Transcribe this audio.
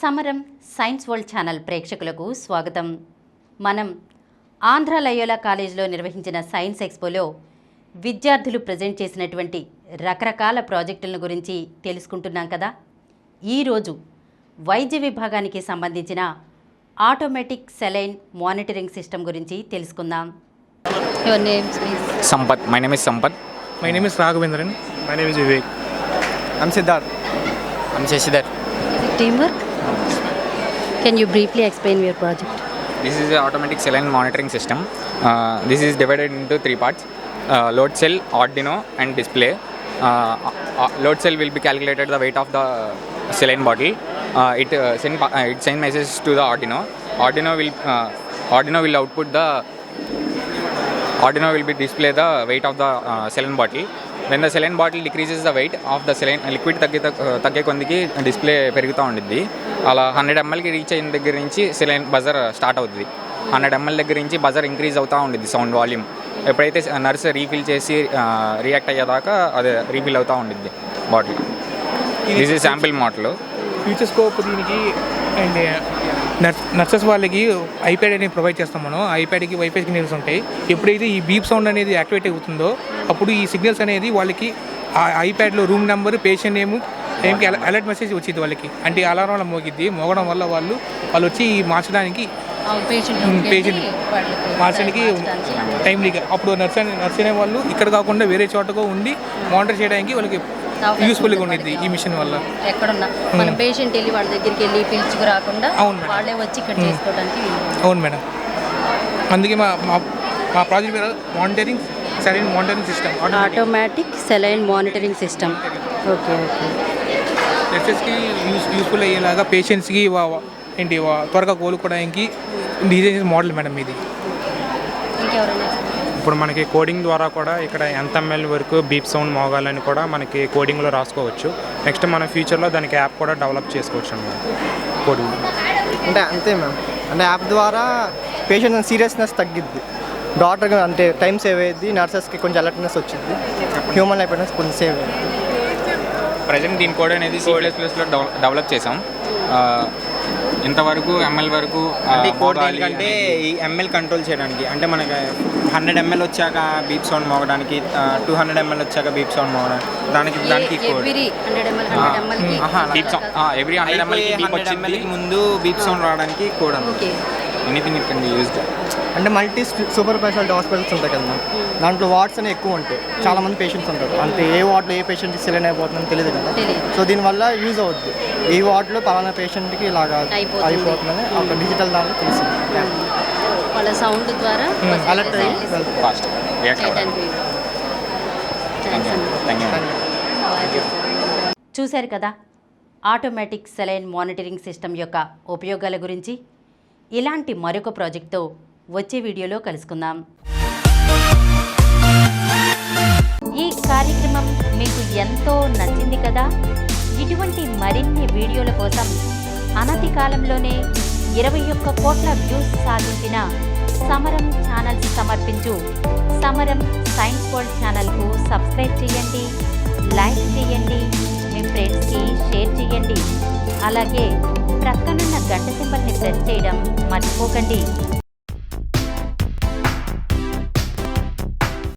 సమరం science world channel ప్రేక్షకులకు స్వాగతం. మనం ఆంధ్ర లయోలా కాలేజీలో నిర్వహించిన సైన్స్ ఎక్స్పోలో విద్యార్థులు ప్రజెంట్ చేసినటువంటి రకరకాల ప్రాజెక్టుల గురించి తెలుసుకుంటున్నాం కదా. ఈరోజు వైద్య విభాగానికి సంబంధించిన ఆటోమేటిక్ సెలైన్ మానిటరింగ్ సిస్టమ్ గురించి తెలుసుకుందాం. Your names, please. Sampath. My name is Sampath. My name is Raghavendran. My name is Vivek. I'm Siddharth. I'm Shashidhar. Is it teamwork? Can you briefly explain your project? This is an automatic saline monitoring system. This is divided into three parts: load cell, Arduino, and display. Load cell will be calculated the weight of the saline bottle. It send messages to the Arduino. Arduino will output the. Arduino will be display the weight of the saline bottle. When the saline bottle decreases the weight of the saline liquid తగ్గే కొందికి display పెరుగుతూ ఉంటుంది. అలా 100 mlకి reach అయిన దగ్గర నుంచి saline buzzer start అవుతుంది. 100 ml దగ్గర నుంచి బజర్ ఇంక్రీజ్ అవుతూ ఉంటుంది సౌండ్ వాల్యూమ్. ఎప్పుడైతే నర్స్ రీఫిల్ చేసి రియాక్ట్ అయ్యేదాకా అది రీఫిల్ అవుతూ ఉంటుంది bottle. This is sample model. Future scope దీనికి అండ్ నర్సెస్ వాళ్ళకి ఐప్యాడ్ అనేది ప్రొవైడ్ చేస్తాం. మనం ఐప్యాడ్కి వైఫై సిగ్నల్స్ ఉంటాయి. ఎప్పుడైతే ఈ బీప్ సౌండ్ అనేది యాక్టివేట్ అవుతుందో అప్పుడు ఈ సిగ్నల్స్ అనేది వాళ్ళకి ఆ ఐప్యాడ్లో రూమ్ నెంబర్, పేషెంట్ నేమ్, టైంకి అలర్ట్ మెసేజ్ వచ్చింది వాళ్ళకి. అంటే అలారం మోగిద్ది. మోగడం వల్ల వాళ్ళు వచ్చి మార్చడానికి పేషెంట్ మార్చడానికి టైంలీగా అప్పుడు నర్స్ అనే వాళ్ళు ఇక్కడ కాకుండా వేరే చోటగా ఉండి మానిటర్ చేయడానికి వాళ్ళకి యూస్ఫుల్గా ఉండేది ఈ మిషన్ వల్ల. ఎక్కడున్నా మన పేషెంట్ వెళ్ళి వాళ్ళ దగ్గరికి వెళ్ళి పిలుచుకు రాకుండా వాళ్ళే వచ్చి ఇక్కడ చేసుకోవడానికి. అవును మేడం. అందుకే మా ప్రాజెక్ట్ పేరు monitoring saline monitoring system, automatic saline monitoring system. Okay okay. నర్సెస్కి యూస్ఫుల్ అయ్యేలాగా పేషెంట్స్కి ఏంటి త్వరగా కోలుకోవడానికి డిజైన్ మోడల్ మేడం ఇది. ఇంకెవరైనా ఇప్పుడు మనకి కోడింగ్ ద్వారా కూడా ఇక్కడ ఎంత ఎంఎల్ వరకు బీప్ సౌండ్ మోగాలని కూడా మనకి కోడింగ్లో రాసుకోవచ్చు. నెక్స్ట్ మన ఫ్యూచర్లో దానికి యాప్ కూడా డెవలప్ చేసుకోవచ్చు అన్నమాట కోడింగ్. అంటే అంతే మ్యామ్. అంటే యాప్ ద్వారా పేషెంట్ సీరియస్నెస్ తగ్గిద్ది, డాక్టర్గా అంటే టైం సేవ్ అయ్యింది, నర్సెస్కి కొంచెం అలర్ట్నెస్ వచ్చింది, హ్యూమన్ లైఫ్ కొంచెం సేవ్ అయ్యింది. ప్రజెంట్ దీని కోడ్ అనేది C++లో డెవలప్ చేసాం. ఇంతవరకు ఎంఎల్ వరకు అంటే కోడ్ ఏంటంటే ఈ ఎంఎల్ కంట్రోల్ చేయడానికి. అంటే మనకి 100 ml వచ్చాక బీప్ సౌండ్ మోగడానికి, 200 ml వచ్చాక బీప్ సౌండ్ మోగడానికి దానికి కోడ్. ఎవ్రీ 100 ml ముందు బీప్ సౌండ్ రావడానికి కోడ్ అన్నమాట. Anything it can be used. అంటే మల్టీ సూపర్ స్పెషాలిటీ హాస్పిటల్స్ ఉంటాయి కదా మ్యామ్, దాంట్లో వార్డ్స్ అనేవి ఎక్కువ ఉంటాయి. చాలామంది పేషెంట్స్ ఉంటారు. అంటే ఏ వార్డులో ఏ పేషెంట్కి సెలైన్ అయిపోతుందని తెలియదు కదా. సో దీనివల్ల యూజ్ అవుద్ది. ఈ వార్డులో పలానా పేషెంట్కి ఇలాగా అయిపోతుందని ఒక డిజిటల్ దాంట్లో తెలిసింది. వాళ్ళ సౌండ్ ద్వారా అలర్ట్ అయ్యి ఫాస్ట్ రియాక్ట్ అవ్వడానికి. చూశారు కదా ఆటోమేటిక్ సెలైన్ మానిటరింగ్ సిస్టమ్ యొక్క ఉపయోగాల గురించి. ఇలాంటి మరొక ప్రాజెక్ట్తో వచ్చే వీడియోలో కలుసుకుందాం. ఈ కార్యక్రమం మీకు ఎంతో నచ్చింది కదా. ఇటువంటి మరిన్ని వీడియోల కోసం అనతి కాలంలోనే 21 కోట్ల వ్యూస్ సాధించిన సమరం ఛానల్స్ సమర్పించు సమరం సైన్స్ వరల్డ్ ఛానల్కు సబ్స్క్రైబ్ చేయండి, లైక్ చేయండి, మీ ఫ్రెండ్స్కి షేర్ చేయండి. అలాగే ప్రక్కనున్న గంట సింబల్ని ప్రెస్ చేయడం మర్చిపోకండి.